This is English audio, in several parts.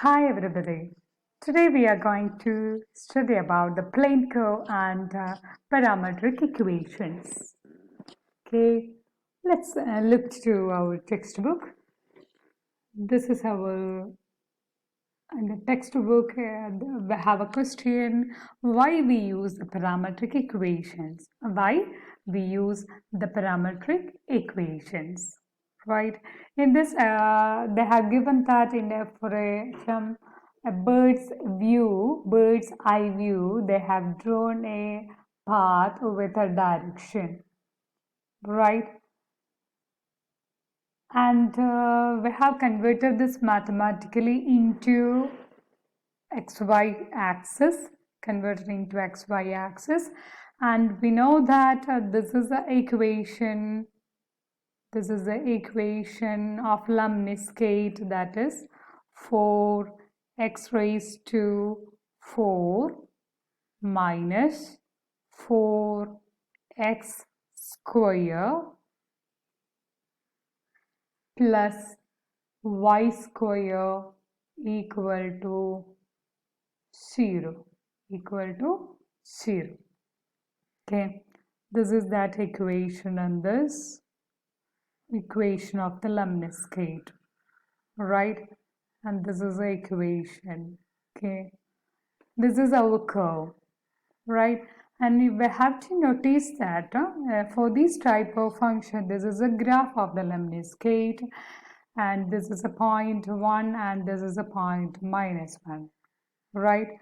Hi everybody. Today we are going to study about the plane curve and parametric equations. Okay, let's look to our textbook. This is our and the textbook. We have a question: why we use the parametric equations? Why we use the parametric equations? Right? In this, they have given that from a bird's eye view. They have drawn a path with a direction, right? And we have converted this mathematically into xy axis, converted into xy axis, and we know that this is the equation. This is the equation of lemniscate, that is 4x raised to 4 minus 4x square plus y square equal to 0. Okay, this is that equation and this equation of the lemniscate, right? And this is the equation. Okay, this is our curve, right? And we have to notice that for this type of function, this is a graph of the lemniscate, and this is a point 1 and this is a point -1, right?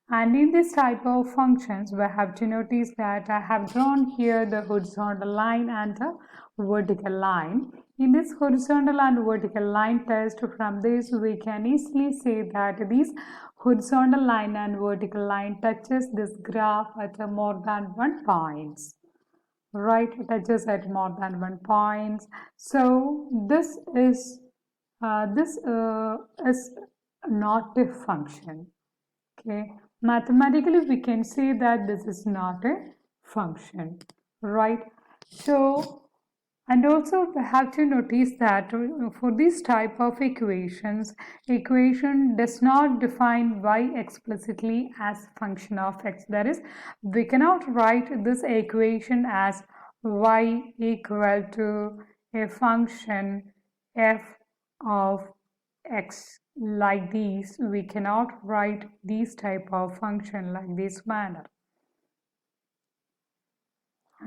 And in this type of functions, we have to notice that I have drawn here the horizontal line and the vertical line. In this horizontal and vertical line test, from this we can easily say that this horizontal line and vertical line touches this graph at more than one point. Right, it touches at more than one point. So this is not a function. Okay, mathematically we can say that this is not a function, right? So, and also we have to notice that for this type of equation does not define y explicitly as function of x. That is, we cannot write this equation as y equal to a function f of x like these. We cannot write these type of function like this manner.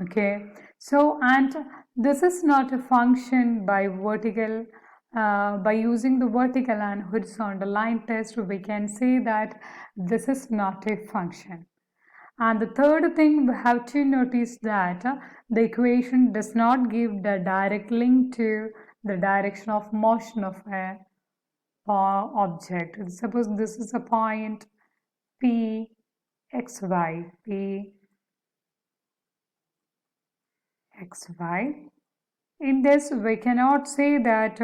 Okay, so and this is not a function by vertical. By using the vertical and horizontal line test, we can say that this is not a function. And the third thing we have to notice that the equation does not give the direct link to the direction of motion of a object. Suppose this is a point P xy, P xy. In this, we cannot say that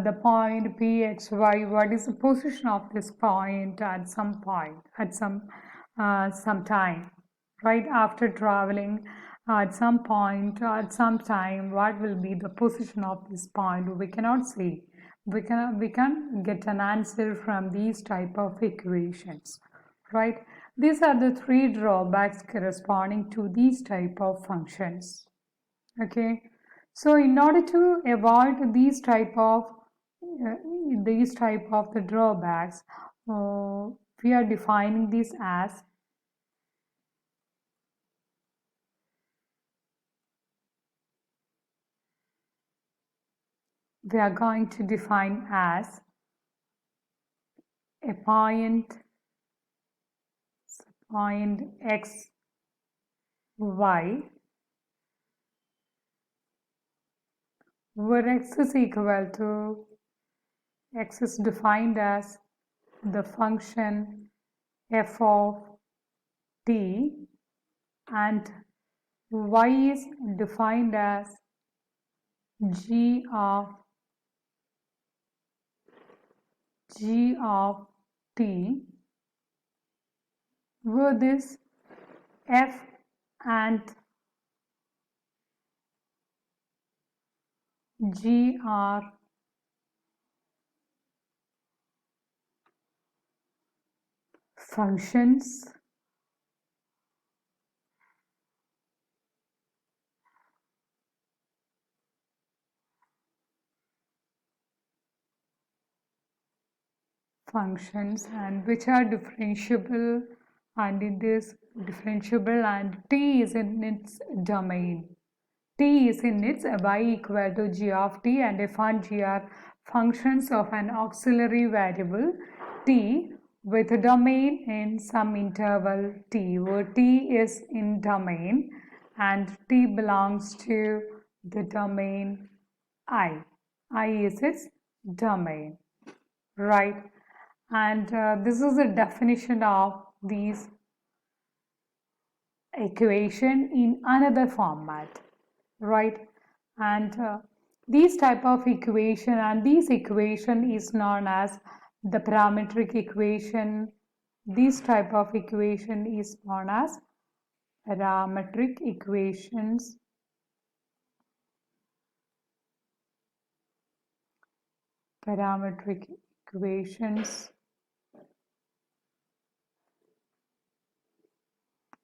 the point P xy. What is the position of this point at some point at some time, right? After traveling at some point at some time, what will be the position of this point? We cannot say. We can get an answer from these type of equations, right? These are the three drawbacks corresponding to these type of functions. Okay, so in order to avoid these type of the drawbacks, we are defining this as we are going to define as a point x y where x is equal to x is defined as the function f of t and y is defined as g of t, where this f and g are functions, and which are differentiable, and it is differentiable and t is in its domain. T is in its y equal to g of t, and f and g are functions of an auxiliary variable t with a domain in some interval t, where t is in domain and t belongs to the domain I. I is its domain, right? And this is the definition of these equation in another format, right? And these type of equation, and this equation is known as the parametric equation. This type of equation is known as parametric equations. Parametric equations.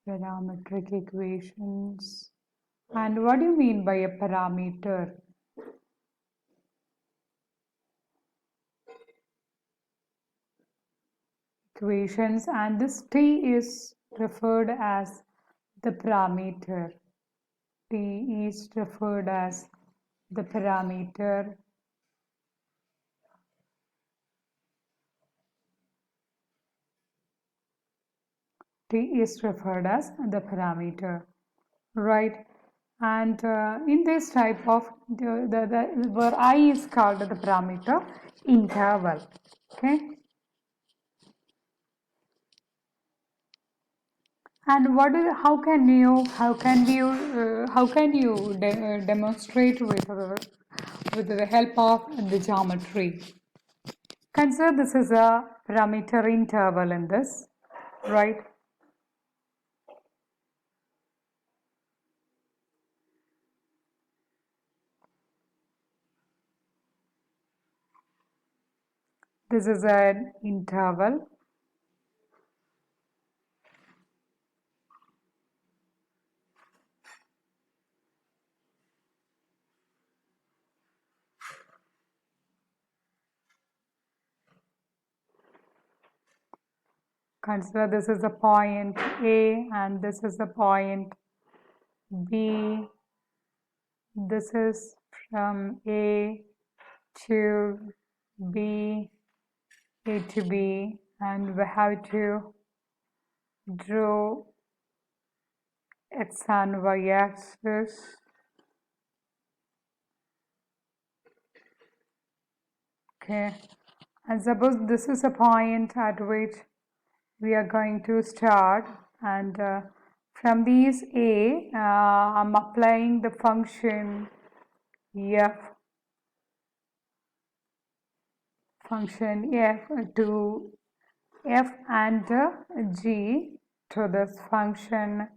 Parametric equations. And what do you mean by a parameter? Equations, and this t is referred as the parameter. T is referred as the parameter. T is referred as the parameter, right? And in this type of where I is called the parameter interval, okay? And how can you demonstrate with the help of the geometry? Consider this is a parameter interval in this, right? This is an interval. Consider this is a point A and this is a point B. This is from A to B, A to B, and we have to draw x and y axis. Okay, and suppose this is a point at which we are going to start, and from these A, I'm applying the function f to f and g to this function,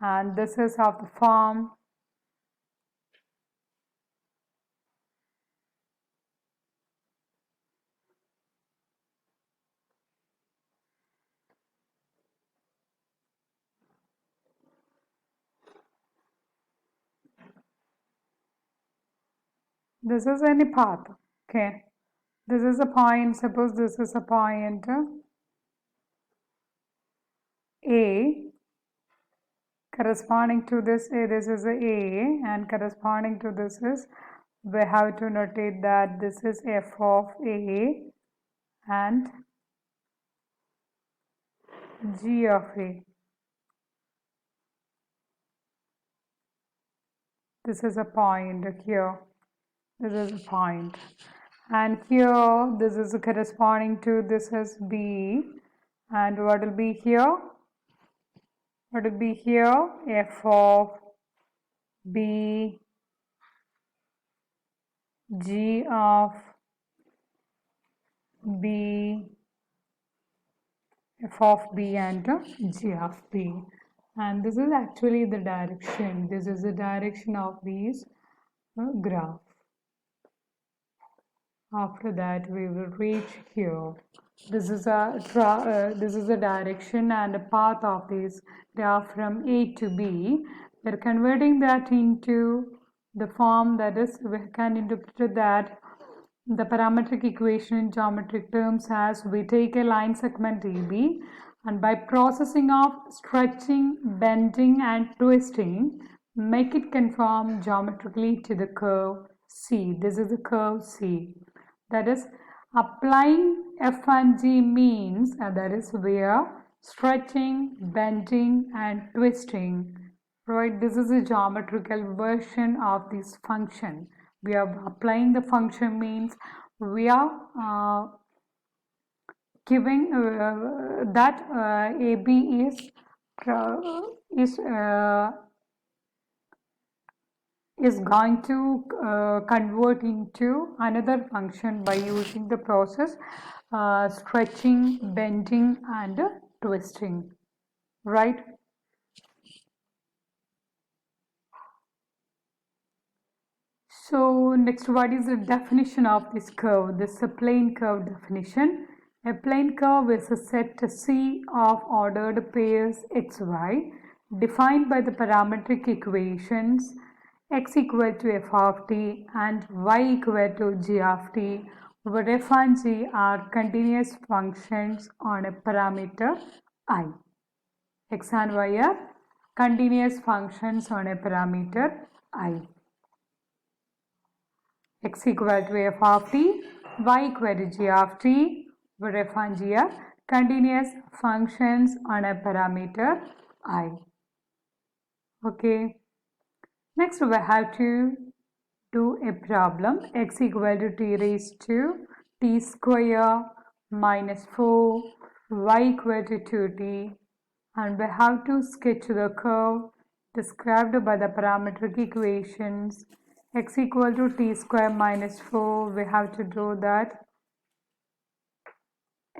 and this is of the form this is any path. Okay, this is a point, suppose this is a point A, corresponding to this A, this is a A, and corresponding to this is, we have to notate that this is f of A and g of A. This is a point here, this is a point, and here this is corresponding to this is B, and what will be here? What will be here? F of B, G of B, f of B and g of B. And this is actually the direction. This is the direction of these graph. After that we will reach here. This is a direction and a path of this graph from A to B. We're converting that into the form, that is, we can interpret that the parametric equation in geometric terms as we take a line segment AB, and by processing of stretching, bending and twisting, make it conform geometrically to the curve C. This is the curve C. That is, applying F and G means that is we are stretching, bending and twisting. Right, this is a geometrical version of this function. We are applying the function means we are giving that AB is going to convert into another function by using the process stretching, bending and twisting, right? So next, what is the definition of this curve? This is a plane curve definition. A plane curve is a set C of ordered pairs xy defined by the parametric equations x equal to f of t and y equal to g of t, where f and g are continuous functions on a parameter I. X and y are continuous functions on a parameter I. X equal to f of t, y equal to g of t, where f and g are continuous functions on a parameter I. Okay. Next, we have to do a problem. X equal to t raised to t square minus 4, y equal to 2t, and we have to sketch the curve described by the parametric equations. X equal to t square minus 4, we have to draw that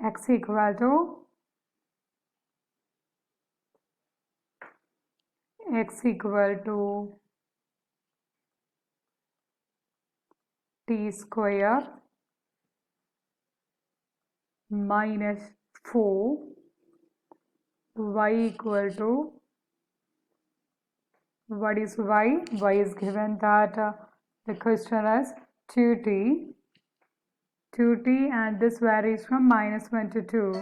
x equal to t square minus 4, y equal to, what is y? Y is given that the question is 2t, and this varies from minus 1 to 2.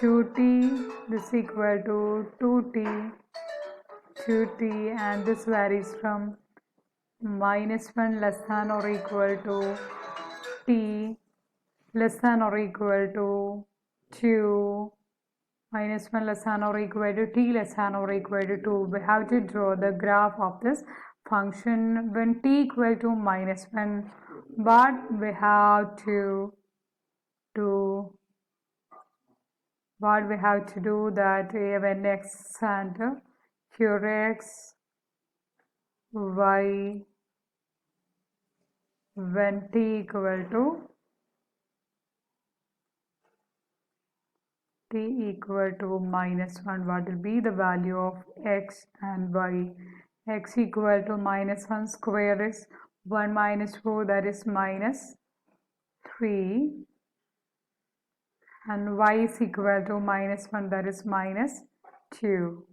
2t, this equal to 2t, and this varies from minus 1 less than or equal to t less than or equal to 2, minus 1 less than or equal to t less than or equal to 2. We have to draw the graph of this function when t equal to minus 1, but we have to do that when x and here x, y, when t equal to minus 1, what will be the value of x and y? X equal to minus 1 square is 1 minus 4, that is minus 3, and y is equal to minus 1, that is minus 2.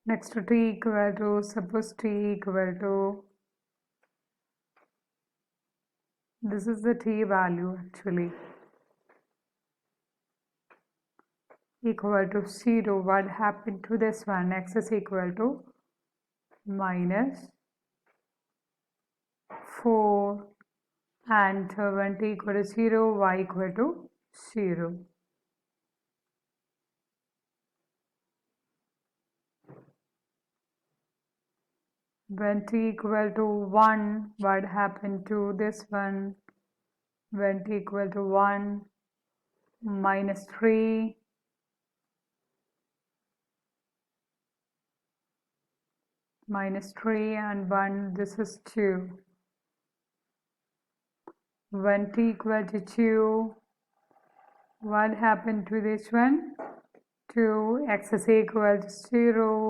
Next, to t equal to, suppose t equal to, this is the t value actually, equal to 0. What happened to this one? X is equal to minus 4, and when t equal to 0, y equal to 0. When t equal to 1, what happened to this one? When t equal to 1, minus 3, and 1, this is 2. When t equal to 2, what happened to this one? 2, x is equal to 0.